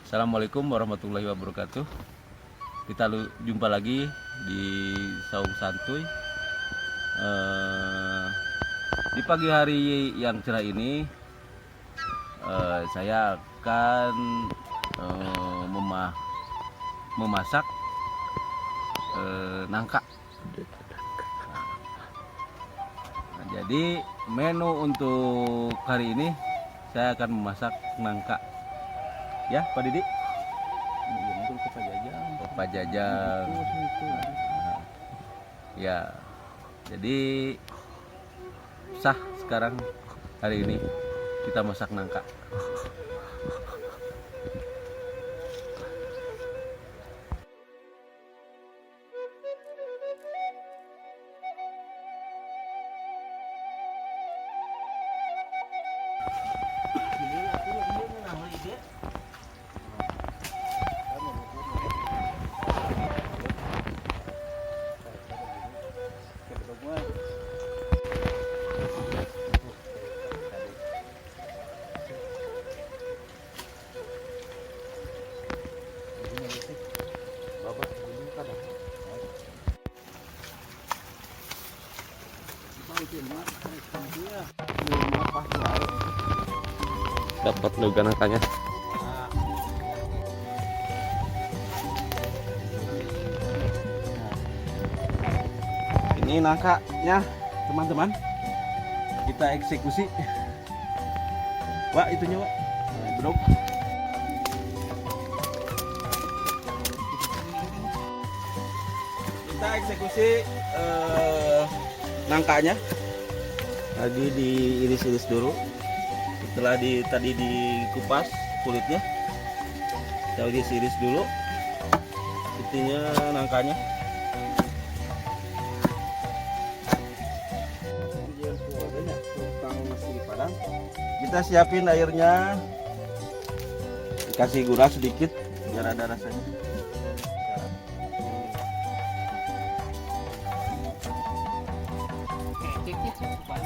Assalamualaikum warahmatullahi wabarakatuh. Kita jumpa lagi di Saung Santuy. Di pagi hari yang cerah ini, saya akan memasak nangka. Nah, jadi menu untuk hari ini saya akan memasak nangka. Ya, Pak Didi. Pak Jajang. Ya, jadi sah sekarang hari ini kita masak nangka. Dapat juga nangkanya. Ini nangkanya, teman-teman. Kita eksekusi. Wah, itunya, Wak. Belum. Kita eksekusi nangkanya. Lagi diiris-iris dulu. Setelah tadi dikupas kulitnya, kita iris dulu itunya nangkanya. Kita siapin airnya, dikasih gula sedikit biar ada rasanya.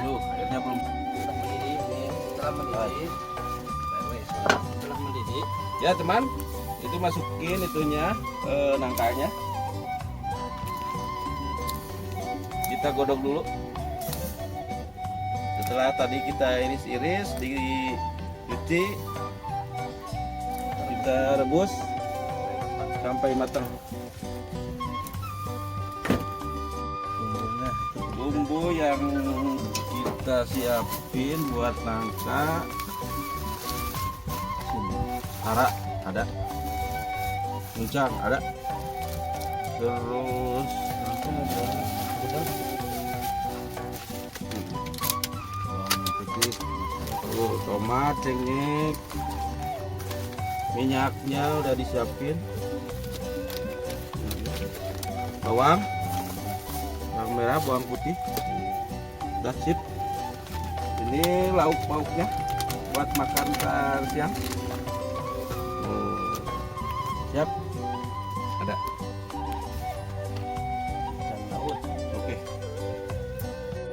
Tuh, airnya belum setelah mendidih. Ya teman, itu masukin itunya nangkanya. Kita godok dulu. Setelah tadi kita iris-iris, dicuci, kita rebus sampai matang. Bumbu yang kita siapin buat nangka, hara ada, muncang ada, terus tomat, cengkeh, minyaknya udah disiapin, bawang merah, bawang putih, udah sip. Ini lauk pauknya buat makan siang. Siap, ada ikan laut. Oke,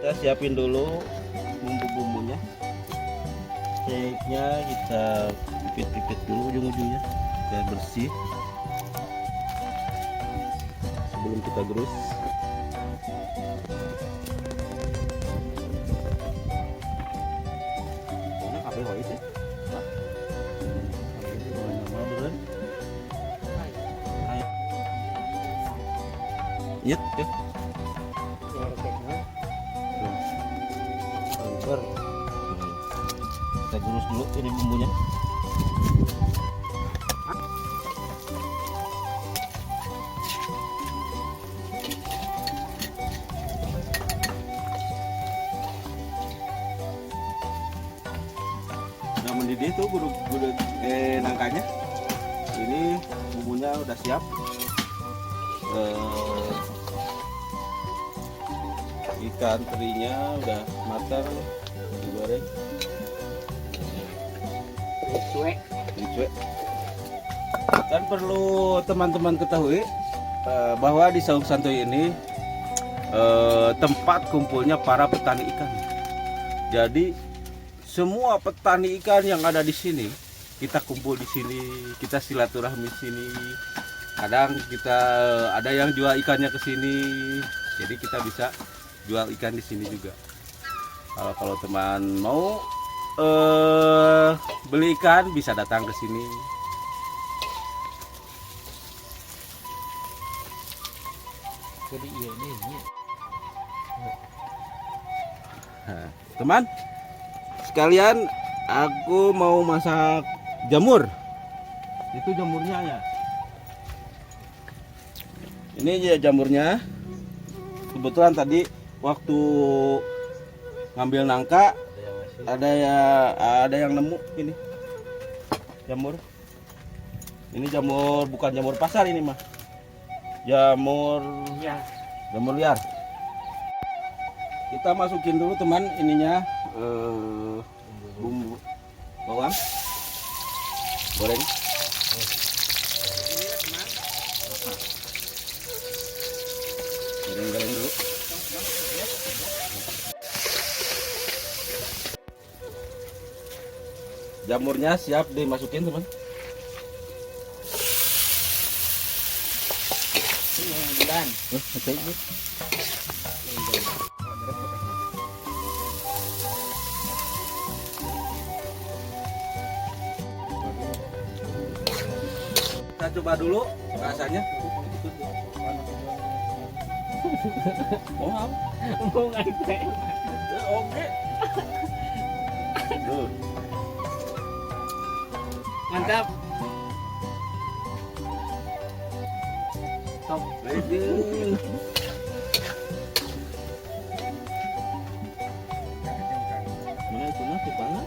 kita siapin dulu bumbu-bumbunya. Steaknya kita pipit-pipit dulu ujung-ujungnya biar bersih sebelum kita gerus. Yet, ya. Kita gurus dulu ini bumbunya. Udah mendidih tuh gudeg nangkanya. Ini bumbunya udah siap. Ikan terinya udah matang, digoreng, dicuek. Dan perlu teman-teman ketahui bahwa di Saung Santuy ini tempat kumpulnya para petani ikan. Jadi semua petani ikan yang ada di sini kita kumpul di sini, kita silaturahmi di sini. Kadang kita ada yang jual ikannya ke sini, jadi kita bisa jual ikan di sini juga. Kalau teman mau beli ikan bisa datang ke sini. Jadi iya nih. Nah, teman sekalian, aku mau masak jamur. Itu jamurnya ya. Ini aja jamurnya. Kebetulan tadi waktu ngambil nangka ada yang nemu ini jamur. Ini jamur, bukan jamur pasar ini mah. Jamur liar. Kita masukin dulu teman ininya bumbu bawang goreng. Goreng dulu. Jamurnya siap dimasukin teman. Kita coba dulu rasanya. Oh, oke. Mantap. Top. Mana itu nasi panas?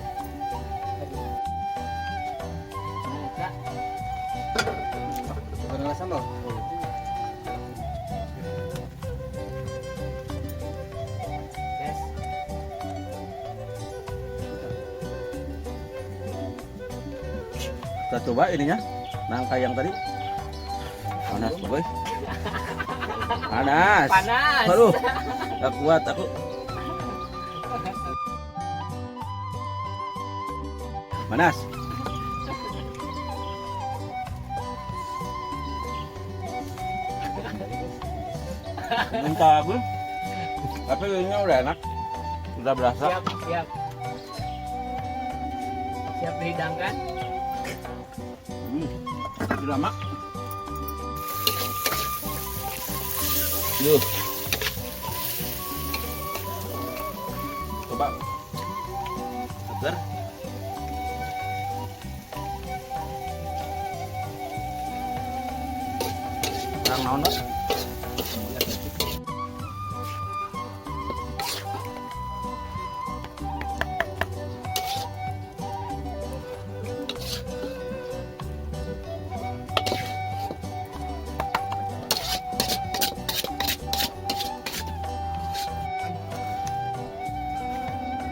Mana sambal? Yes. Kita coba ininya, nangka yang tadi. Panas boy. Panas. Aduh, gak kuat aku. Panas. Minta aku. Tapi ini udah enak. Udah berasa. Siap dihidangkan. Sudah mak. Yuk. Coba. Seger. Kurang naon, Pak?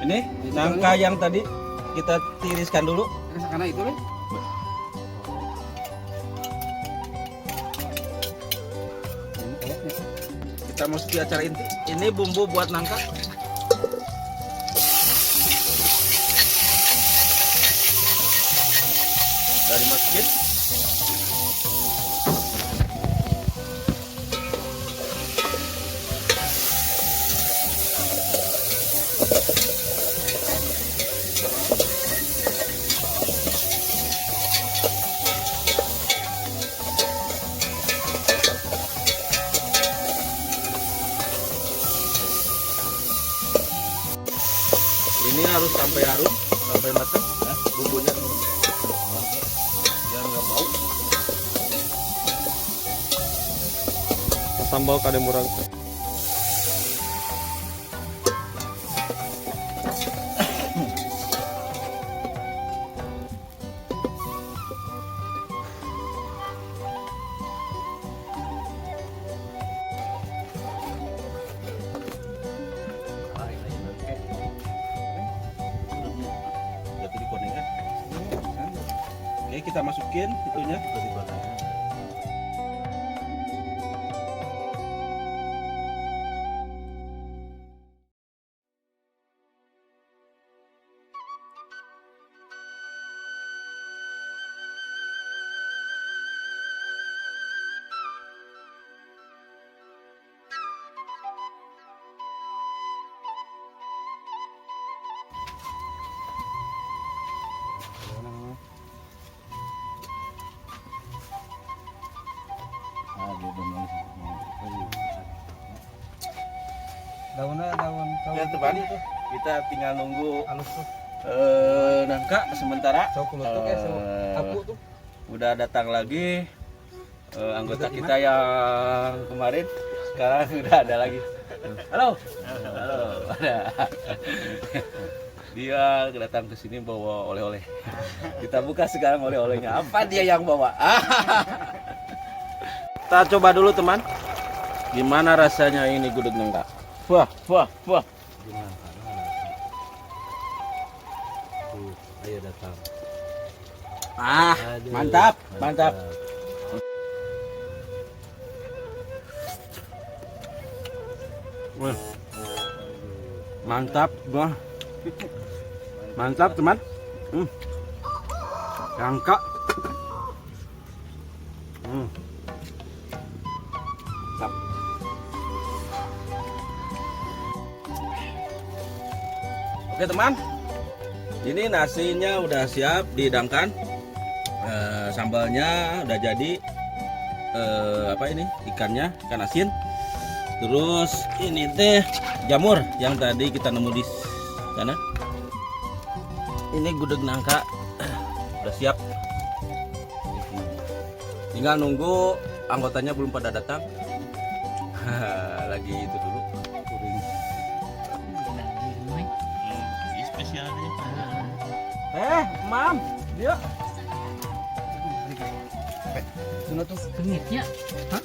Ini nangka yang tadi kita tiriskan dulu. Karena itu nih. Kita masuki acara inti. Ini bumbu buat nangka. Dari masukin. Ini harus sampai harum, sampai matang ya, bumbunya biar nggak bau. Sambal kademurang. Jadi konengnya. Oke, kita masukin itunya. Daunnya daun Ya teman, kita tinggal nunggu halus tuh. nangka sementara. Sok kelutuk ya, sok kapu tuh. Udah datang lagi anggota kita yang kemarin, sekarang udah ada lagi. Halo, halo, ada. Dia datang ke sini bawa oleh-oleh. Kita buka sekarang oleh-olehnya. Apa dia yang bawa? Kita coba dulu teman. Gimana rasanya ini gudeg nangka? Wah, wah, wah. Ayo datang. Aduh, mantap, mantap. Wah, mantap, wah. Mantap teman. Nangka. Mantap. Oke teman, ini nasinya udah siap dihidangkan. Sambalnya udah jadi. Apa ini? Ikannya, ikan asin. Terus ini teh jamur yang tadi kita nemu di sana. Ini gudeg nangka udah siap. Tinggal nunggu, anggotanya belum pada datang. Lagi itu dulu. Spesialnya. Mam, dia. Sudah tuh kengitnya. Hah?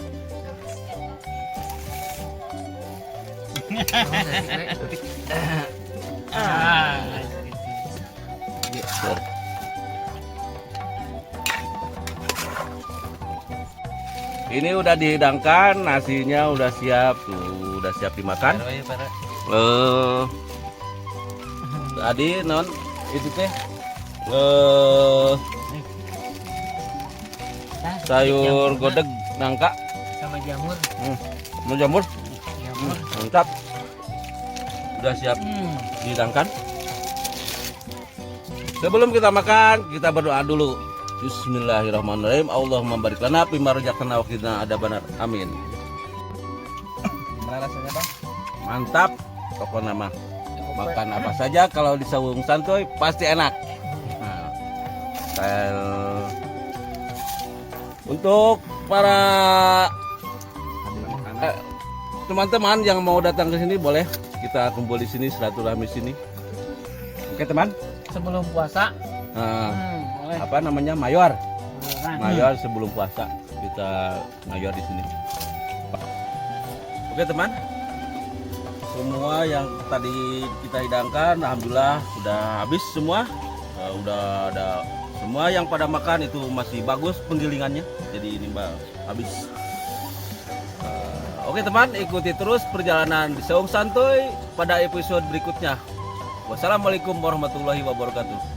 Ini udah dihidangkan, nasinya udah siap tuh, udah siap dimakan. Tadi non itu teh sayur godeg nangka Sama jamur. mau jamur. Jamur. Mantap, udah siap dihidangkan. Sebelum kita makan, kita berdoa dulu. Bismillahirrahmanirrahim. Allahumma barik lana fima razaqtana wa qina adzabannar. Amin. Gimana rasanya, Bang? Mantap. Pokoknya mah makan apa saja kalau di Sawung Santuy pasti enak. Nah, untuk para teman-teman yang mau datang ke sini boleh kita kumpul di sini, silaturahmi sini. Oke teman. Sebelum puasa. Nah, Boleh. apa namanya mayor Kan? mayor sebelum puasa kita mayor di sini. Oke teman, semua yang tadi kita hidangkan alhamdulillah sudah habis semua. Udah ada semua yang pada makan itu masih bagus penggilingannya, jadi ini habis. Oke teman, ikuti terus perjalanan di Sawung Santuy pada episode berikutnya. Wassalamualaikum warahmatullahi wabarakatuh.